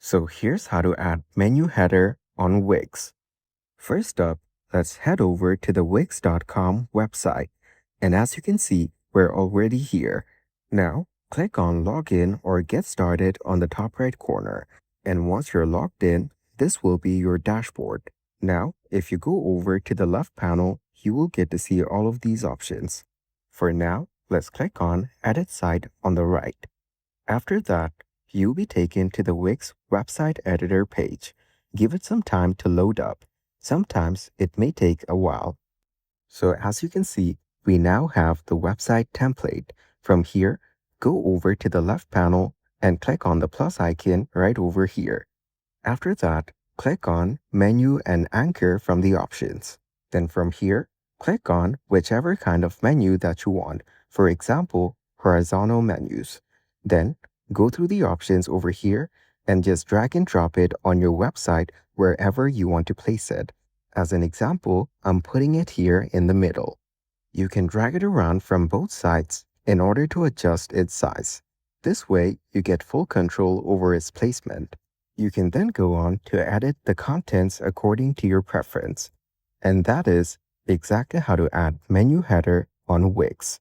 So here's how to add menu header on Wix. First up, let's head over to the wix.com website. And as you can see, we're already here. Now, click on Login or Get Started on the top right corner. And once you're logged in, this will be your dashboard. Now, if you go over to the left panel, you will get to see all of these options. For now, let's click on Edit Site on the right. After that, you'll be taken to the Wix website editor page. Give it some time to load up. Sometimes it may take a while. So as you can see, we now have the website template. From here, go over to the left panel and click on the plus icon right over here. After that, click on Menu and Anchor from the options. Then from here, click on whichever kind of menu that you want, for example, horizontal menus. Then, go through the options over here and just drag and drop it on your website wherever you want to place it. As an example, I'm putting it here in the middle. You can drag it around from both sides in order to adjust its size. This way, you get full control over its placement. You can then go on to edit the contents according to your preference. And that is exactly how to add menu header on Wix.